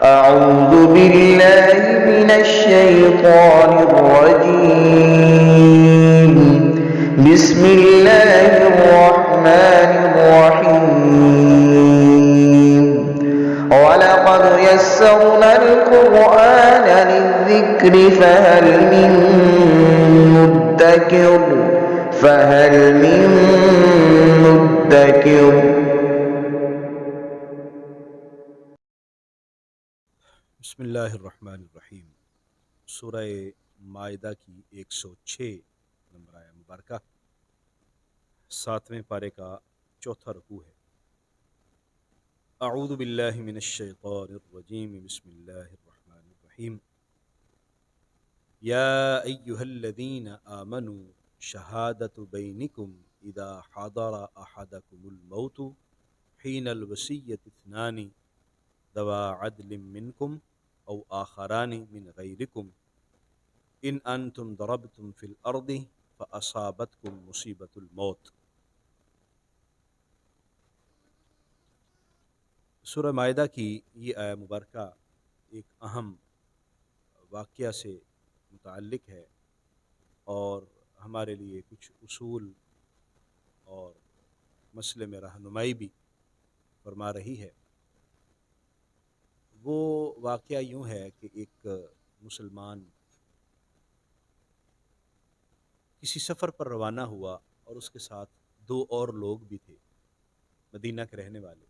أعوذ بالله من الشيطان الرجيم. بسم الله الرحمن الرحيم. ولقد يسرنا القرآن للذكر فهل من مدكر. بسم اللہ الرحمن الرحیم۔ سورہ مائدہ کی 106 نمبر آیہ مبارکہ 7ویں پارے کا چوتھا رکوع ہے۔ اعوذ باللہ من الشیطان الرجیم، بسم اللہ الرحمن الرحیم۔ یا ایہا الذین آمنوا شہادۃ بینکم اذا حضر احدکم الموت حین الوصیۃ اثنان ذوا عدل منکم او آخران من غیرکم ان انتم ضربتم فی الارض فاصابتکم مصیبۃ الموت۔ سورہ مائدہ کی یہ آیہ مبارکہ ایک اہم واقعہ سے متعلق ہے اور ہمارے لیے کچھ اصول اور مسئلے میں رہنمائی بھی فرما رہی ہے۔ وہ واقعہ یوں ہے کہ ایک مسلمان کسی سفر پر روانہ ہوا اور اس کے ساتھ 2 اور لوگ بھی تھے، مدینہ کے رہنے والے۔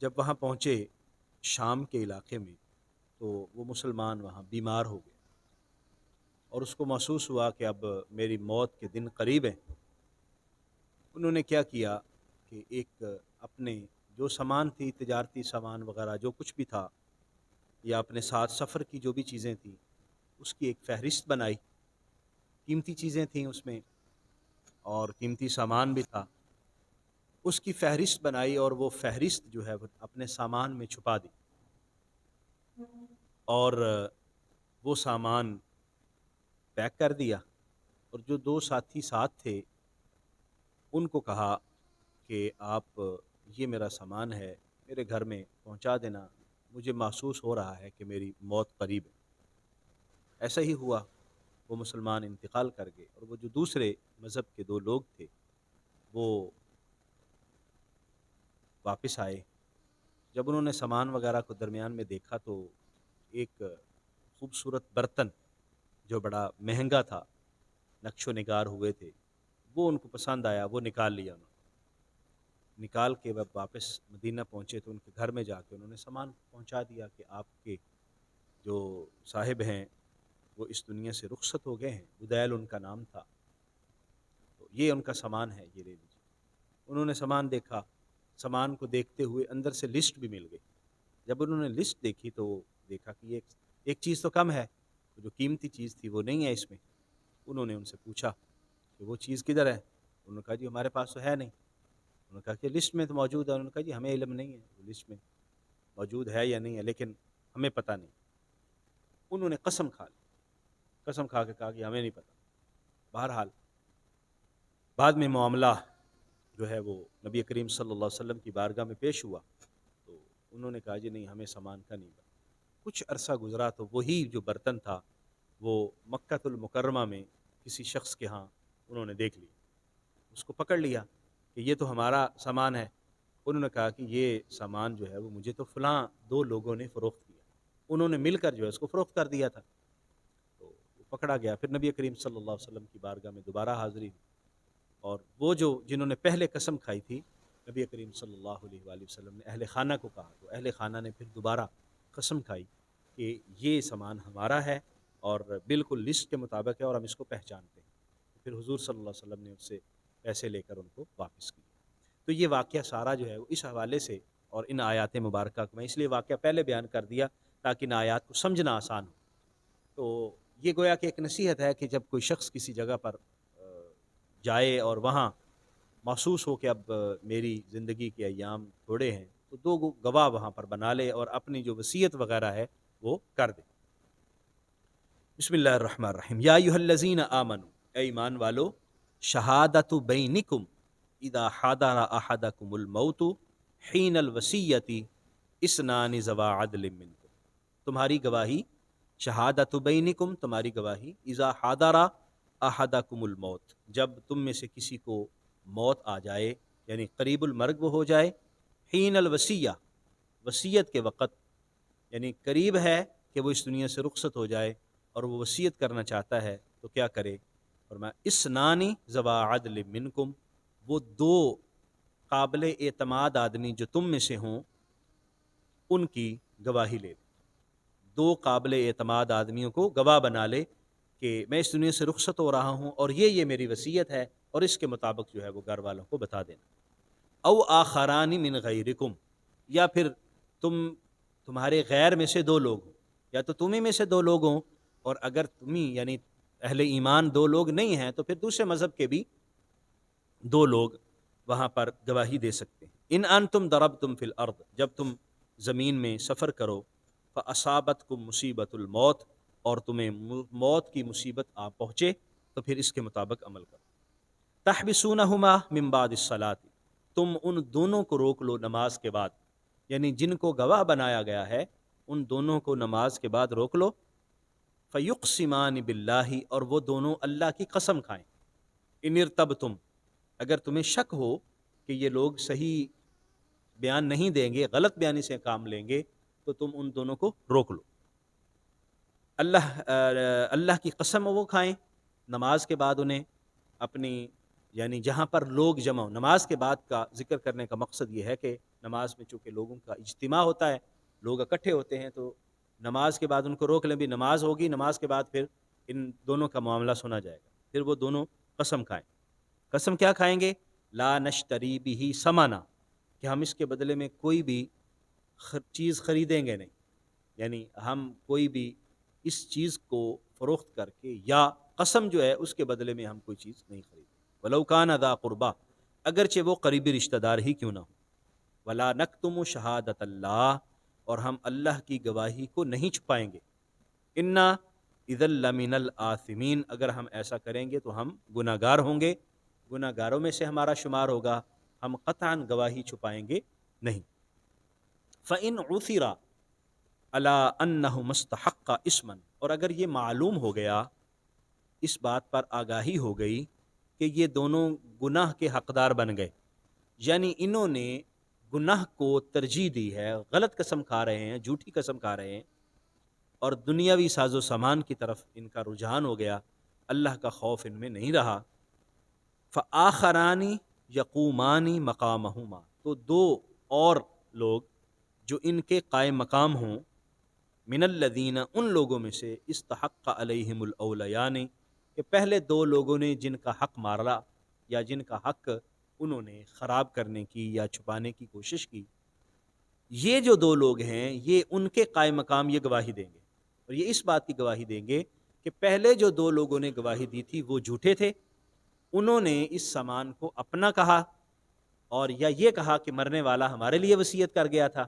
جب وہاں پہنچے شام کے علاقے میں تو وہ مسلمان وہاں بیمار ہو گئے اور اس کو محسوس ہوا کہ اب میری موت کے دن قریب ہیں۔ انہوں نے کیا کیا کہ ایک اپنے جو سامان تھی، تجارتی سامان وغیرہ جو کچھ بھی تھا، یا اپنے ساتھ سفر کی جو بھی چیزیں تھیں، اس کی ایک فہرست بنائی۔ قیمتی چیزیں تھیں اس میں اور قیمتی سامان بھی تھا، اس کی فہرست بنائی اور وہ فہرست جو ہے اپنے سامان میں چھپا دی، اور وہ سامان پیک کر دیا، اور جو 2 ساتھی ساتھ تھے ان کو کہا کہ آپ یہ میرا سامان ہے، میرے گھر میں پہنچا دینا، مجھے محسوس ہو رہا ہے کہ میری موت قریب ہے۔ ایسا ہی ہوا، وہ مسلمان انتقال کر گئے، اور وہ جو دوسرے مذہب کے 2 لوگ تھے وہ واپس آئے۔ جب انہوں نے سامان وغیرہ کو درمیان میں دیکھا تو ایک خوبصورت برتن جو بڑا مہنگا تھا، نقش و نگار ہوئے تھے، وہ ان کو پسند آیا، وہ نکال لیا۔ انہوں نے نکال کے جب واپس مدینہ پہنچے تو ان کے گھر میں جا کے انہوں نے سامان پہنچا دیا کہ آپ کے جو صاحب ہیں وہ اس دنیا سے رخصت ہو گئے ہیں، بدیل ان کا نام تھا، تو یہ ان کا سامان ہے، یہ لے لیجیے۔ انہوں نے سامان دیکھا، سامان کو دیکھتے ہوئے اندر سے لسٹ بھی مل گئی۔ جب انہوں نے لسٹ دیکھی تو دیکھا کہ یہ ایک چیز تو کم ہے، جو قیمتی چیز تھی وہ نہیں ہے اس میں۔ انہوں نے ان سے پوچھا کہ وہ چیز کدھر ہے؟ انہوں نے کہا جی ہمارے پاس تو ہے نہیں۔ انہوں نے کہا کہ لسٹ میں تو موجود ہے۔ انہوں نے کہا جی ہمیں علم نہیں ہے وہ لسٹ میں موجود ہے یا نہیں ہے، لیکن ہمیں پتہ نہیں۔ انہوں نے قسم کھا لی، قسم کھا کے کہا کہ ہمیں نہیں پتہ۔ بہرحال بعد میں معاملہ جو ہے وہ نبی کریم صلی اللہ علیہ وسلم کی بارگاہ میں پیش ہوا تو انہوں نے کہا جی نہیں، ہمیں سامان کا نہیں پتہ۔ کچھ عرصہ گزرا تو وہی جو برتن تھا وہ مکہ المکرمہ میں کسی شخص کے ہاں انہوں نے دیکھ لیا، اس کو پکڑ لیا کہ یہ تو ہمارا سامان ہے۔ انہوں نے کہا کہ یہ سامان جو ہے وہ مجھے تو فلاں 2 لوگوں نے فروخت کیا، انہوں نے مل کر جو ہے اس کو فروخت کر دیا تھا۔ تو وہ پکڑا گیا، پھر نبی کریم صلی اللہ علیہ وسلم کی بارگاہ میں دوبارہ حاضری ہوئی، اور وہ جنہوں نے پہلے قسم کھائی تھی، نبی کریم صلی اللہ علیہ وآلہ وسلم نے اہل خانہ کو کہا، تو اہل خانہ نے پھر دوبارہ قسم کھائی کہ یہ سامان ہمارا ہے اور بالکل لسٹ کے مطابق ہے اور ہم اس کو پہچانتے ہیں۔ پھر حضور صلی اللہ علیہ وسلم نے اس سے پیسے لے کر ان کو واپس کیا۔ تو یہ واقعہ سارا جو ہے وہ اس حوالے سے، اور ان آیات مبارکہ کو میں اس لیے واقعہ پہلے بیان کر دیا تاکہ ان آیات کو سمجھنا آسان ہو۔ تو یہ گویا کہ ایک نصیحت ہے کہ جب کوئی شخص کسی جگہ پر جائے اور وہاں محسوس ہو کہ اب میری زندگی کے ایام تھوڑے ہیں، تو 2 گواہ وہاں پر بنا لے اور اپنی جو وصیت وغیرہ ہے وہ کر دے۔ بسم اللہ الرحمن الرحیم۔ یا ایھا الذین آمنوا، اے ایمان والو، شہادۃ بینکم اذا حضر احدکم الموت حین الوصیۃ اسنان ذوا عدل منکم، تمہاری گواہی، شہادت بینکم، تمہاری گواہی، اذا حضر احدکم الموت، جب تم میں سے کسی کو موت آ جائے، یعنی قریب المرگ وہ ہو جائے، حین الوصیہ، وصیت کے وقت، یعنی قریب ہے کہ وہ اس دنیا سے رخصت ہو جائے اور وہ وصیت کرنا چاہتا ہے تو کیا کرے؟ فرمایا اسنانی ذوا عدل منکم، وہ دو قابل اعتماد آدمی جو تم میں سے ہوں ان کی گواہی لے لے، دو قابل اعتماد آدمیوں کو گواہ بنا لے کہ میں اس دنیا سے رخصت ہو رہا ہوں اور یہ میری وصیت ہے، اور اس کے مطابق جو ہے وہ گھر والوں کو بتا دینا۔ او آخران من غیرکم، یا پھر تمہارے غیر میں سے دو لوگ ہوں، یا تو تمہیں میں سے دو لوگ ہوں، اور اگر تمہیں یعنی اہل ایمان دو لوگ نہیں ہیں تو پھر دوسرے مذہب کے بھی دو لوگ وہاں پر گواہی دے سکتے ہیں۔ ان انتم ضربتم فی الارض، جب تم زمین میں سفر کرو، فاصابتکم مصیبت الموت، اور تمہیں موت کی مصیبت آ پہنچے تو پھر اس کے مطابق عمل کرو۔ تحبسونہما من بعد الصلاۃ، تم ان دونوں کو روک لو نماز کے بعد، یعنی جن کو گواہ بنایا گیا ہے ان دونوں کو نماز کے بعد روک لو۔ فیقسمان باللہ، اور وہ دونوں اللہ کی قسم کھائیں۔ ان ارتبتم، اگر تمہیں شک ہو کہ یہ لوگ صحیح بیان نہیں دیں گے، غلط بیانی سے کام لیں گے، تو تم ان دونوں کو روک لو۔ اللہ کی قسم وہ کھائیں نماز کے بعد انہیں اپنی، یعنی جہاں پر لوگ جمع ہو، نماز کے بعد کا ذکر کرنے کا مقصد یہ ہے کہ نماز میں چونکہ لوگوں کا اجتماع ہوتا ہے، لوگ اکٹھے ہوتے ہیں، تو نماز کے بعد ان کو روک لیں، بھی نماز ہوگی، نماز کے بعد پھر ان دونوں کا معاملہ سنا جائے گا۔ پھر وہ دونوں قسم کھائیں۔ قسم کیا کھائیں گے؟ لا نشتری بہ ثمنا، کہ ہم اس کے بدلے میں کوئی بھی چیز خریدیں گے نہیں، یعنی ہم کوئی بھی اس چیز کو فروخت کر کے، یا قسم جو ہے اس کے بدلے میں ہم کوئی چیز نہیں خریدیں، ولو کان ذا قربا، اگرچہ وہ قریبی رشتہ دار ہی کیوں نہ ہو، ولا نکتم شہادت اللہ، اور ہم اللہ کی گواہی کو نہیں چھپائیں گے، انا اذا لمن الآثمین، اگر ہم ایسا کریں گے تو ہم گناہ گار ہوں گے، گناہ گاروں میں سے ہمارا شمار ہوگا، ہم قطعاً گواہی چھپائیں گے نہیں۔ فَإِنْ عُثِرَ عَلَىٰ أَنَّهُ مُسْتَحَقَّ اسْمًا، اور اگر یہ معلوم ہو گیا، اس بات پر آگاہی ہو گئی کہ یہ دونوں گناہ کے حقدار بن گئے، یعنی انہوں نے گناہ کو ترجیح دی ہے، غلط قسم کھا رہے ہیں، جھوٹی قسم کھا رہے ہیں، اور دنیاوی ساز و سامان کی طرف ان کا رجحان ہو گیا، اللہ کا خوف ان میں نہیں رہا۔ فآخرانی یقومانی مقامہما، تو دو اور لوگ جو ان کے قائم مقام ہوں، من الذین، ان لوگوں میں سے، استحق علیہم الاولیان، کہ پہلے دو لوگوں نے جن کا حق مارا یا جن کا حق انہوں نے خراب کرنے کی یا چھپانے کی کوشش کی، یہ جو دو لوگ ہیں یہ ان کے قائم مقام یہ گواہی دیں گے، اور یہ اس بات کی گواہی دیں گے کہ پہلے جو دو لوگوں نے گواہی دی تھی وہ جھوٹے تھے، انہوں نے اس سامان کو اپنا کہا، اور یا یہ کہا کہ مرنے والا ہمارے لیے وصیت کر گیا تھا،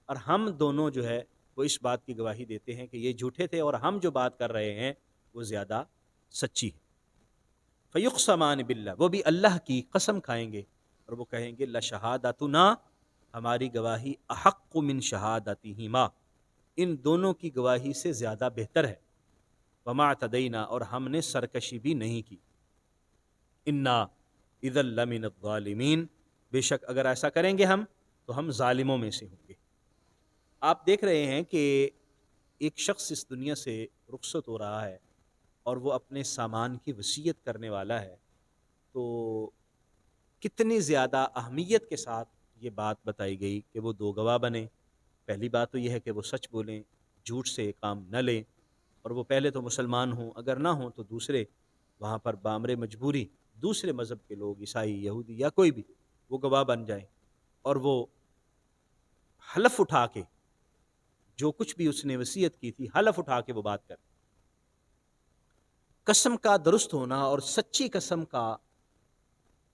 اور ہم دونوں جو ہے وہ اس بات کی گواہی دیتے ہیں کہ یہ جھوٹے تھے اور ہم جو بات کر رہے ہیں وہ زیادہ سچی ہے۔ فیقسمان باللہ، وہ بھی اللہ کی قسم کھائیں گے اور وہ کہیں گے لشہادتنا، ہماری گواہی احق من شہادتہما، ان دونوں کی گواہی سے زیادہ بہتر ہے، وما اعتدینا، اور ہم نے سرکشی بھی نہیں کی، انا اذا لمن الظالمین، بے شک اگر ایسا کریں گے ہم تو ہم ظالموں میں سے ہوں گے۔ آپ دیکھ رہے ہیں کہ ایک شخص اس دنیا سے رخصت ہو رہا ہے اور وہ اپنے سامان کی وصیت کرنے والا ہے، تو کتنی زیادہ اہمیت کے ساتھ یہ بات بتائی گئی کہ وہ دو گواہ بنیں۔ پہلی بات تو یہ ہے کہ وہ سچ بولیں، جھوٹ سے کام نہ لیں، اور وہ پہلے تو مسلمان ہوں، اگر نہ ہوں تو دوسرے وہاں پر بامر مجبوری دوسرے مذہب کے لوگ، عیسائی، یہودی یا کوئی بھی، وہ گواہ بن جائیں اور وہ حلف اٹھا کے جو کچھ بھی اس نے وصیت کی تھی حلف اٹھا کے وہ بات کریں۔ قسم کا درست ہونا اور سچی قسم کا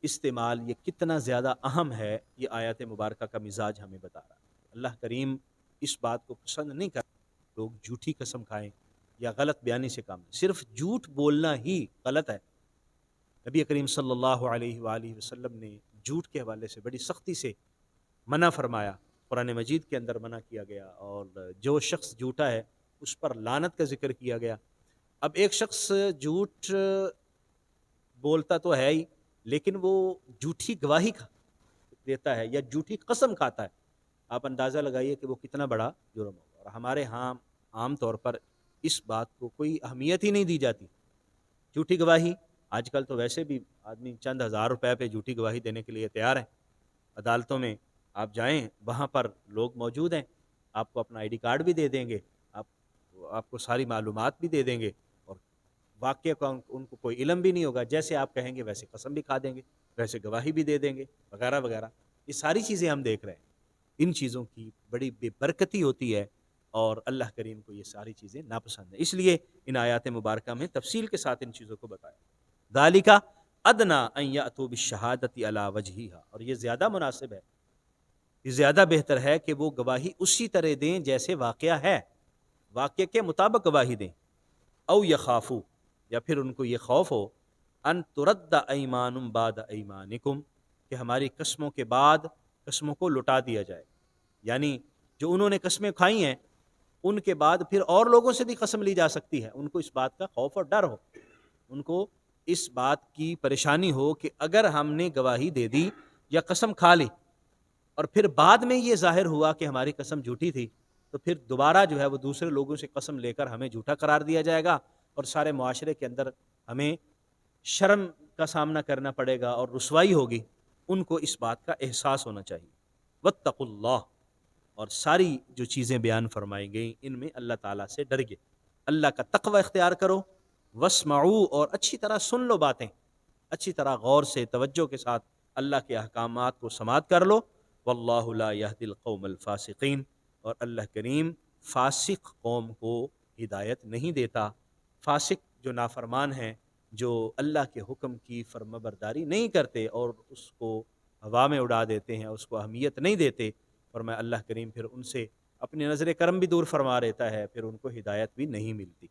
استعمال یہ کتنا زیادہ اہم ہے، یہ آیت مبارکہ کا مزاج ہمیں بتا رہا ہے۔ اللہ کریم اس بات کو پسند نہیں کرتا لوگ جھوٹی قسم کھائیں یا غلط بیانی سے کام نہیں، صرف جھوٹ بولنا ہی غلط ہے۔ نبی کریم صلی اللہ علیہ وآلہ وسلم نے جھوٹ کے حوالے سے بڑی سختی سے منع فرمایا، قرآن مجید کے اندر منع کیا گیا، اور جو شخص جھوٹا ہے اس پر لعنت کا ذکر کیا گیا۔ اب ایک شخص جھوٹ بولتا تو ہے ہی، لیکن وہ جھوٹی گواہی دیتا ہے یا جھوٹی قسم کھاتا ہے، آپ اندازہ لگائیے کہ وہ کتنا بڑا جرم ہوگا۔ اور ہمارے ہاں عام طور پر اس بات کو کوئی اہمیت ہی نہیں دی جاتی۔ جھوٹی گواہی آج کل تو ویسے بھی آدمی چند ہزار روپے پہ جھوٹی گواہی دینے کے لیے تیار ہے۔ عدالتوں میں آپ جائیں، وہاں پر لوگ موجود ہیں، آپ کو اپنا آئی ڈی کارڈ بھی دے دیں گے، آپ کو ساری معلومات بھی دے دیں گے، اور واقعہ کا ان کو کوئی علم بھی نہیں ہوگا، جیسے آپ کہیں گے ویسے قسم بھی کھا دیں گے، ویسے گواہی بھی دے دیں گے، وغیرہ وغیرہ۔ یہ ساری چیزیں ہم دیکھ رہے ہیں، ان چیزوں کی بڑی بے برکتی ہوتی ہے، اور اللہ کریم کو یہ ساری چیزیں ناپسند ہیں۔ اس لیے ان آیات مبارکہ میں تفصیل کے ساتھ ان چیزوں کو بتایا۔ ذالک ادنی ان یأتوا بالشہادۃ علی وجہہا، اور یہ زیادہ مناسب ہے، یہ زیادہ بہتر ہے کہ وہ گواہی اسی طرح دیں جیسے واقعہ ہے، واقعے کے مطابق گواہی دیں۔ او یخافوا، یا پھر ان کو یہ خوف ہو، ان ترد ایمان بعد ایمانکم، کہ ہماری قسموں کے بعد قسموں کو لٹا دیا جائے، یعنی جو انہوں نے قسمیں کھائی ہیں ان کے بعد پھر اور لوگوں سے بھی قسم لی جا سکتی ہے۔ ان کو اس بات کا خوف اور ڈر ہو، ان کو اس بات کی پریشانی ہو کہ اگر ہم نے گواہی دے دی یا قسم کھا لی اور پھر بعد میں یہ ظاہر ہوا کہ ہماری قسم جھوٹی تھی، تو پھر دوبارہ جو ہے وہ دوسرے لوگوں سے قسم لے کر ہمیں جھوٹا قرار دیا جائے گا، اور سارے معاشرے کے اندر ہمیں شرم کا سامنا کرنا پڑے گا اور رسوائی ہوگی۔ ان کو اس بات کا احساس ہونا چاہیے۔ واتقوا اللہ، اور ساری جو چیزیں بیان فرمائی گئیں ان میں اللہ تعالیٰ سے ڈریے، اللہ کا تقوی اختیار کرو۔ واسمعوا، اور اچھی طرح سن لو باتیں، اچھی طرح غور سے توجہ کے ساتھ اللہ کے احکامات کو سماعت کر لو۔ واللہ لا یہدی القوم الفاسقین، اور اللہ کریم فاسق قوم کو ہدایت نہیں دیتا۔ فاسق جو نافرمان ہیں، جو اللہ کے حکم کی فرمانبرداری نہیں کرتے اور اس کو ہوا میں اڑا دیتے ہیں، اس کو اہمیت نہیں دیتے، اور میں اللہ کریم پھر ان سے اپنی نظر کرم بھی دور فرما دیتا ہے، پھر ان کو ہدایت بھی نہیں ملتی۔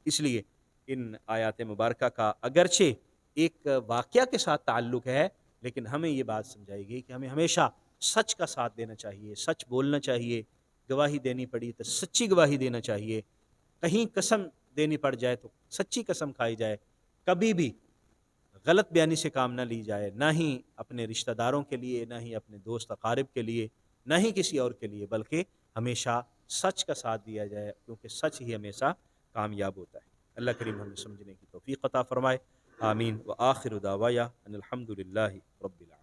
اس لیے ان آیات مبارکہ کا اگرچہ ایک واقعہ کے ساتھ تعلق ہے، لیکن ہمیں یہ بات سمجھائی گئی کہ ہمیں ہمیشہ سچ کا ساتھ دینا چاہیے، سچ بولنا چاہیے، گواہی دینی پڑی تو سچی گواہی دینا چاہیے، کہیں قسم دینی پڑ جائے تو سچی قسم کھائی جائے، کبھی بھی غلط بیانی سے کام نہ لی جائے، نہ ہی اپنے رشتہ داروں کے لیے، نہ ہی اپنے دوست اقارب کے لیے، نہ ہی کسی اور کے لیے، بلکہ ہمیشہ سچ کا ساتھ دیا جائے، کیونکہ سچ ہی ہمیشہ کامیاب ہوتا ہے۔ اللہ کریم ہمیں سمجھنے کی توفیق عطا فرمائے، آمین۔ وآخر دعوایا ان الحمد للہ رب العالمین۔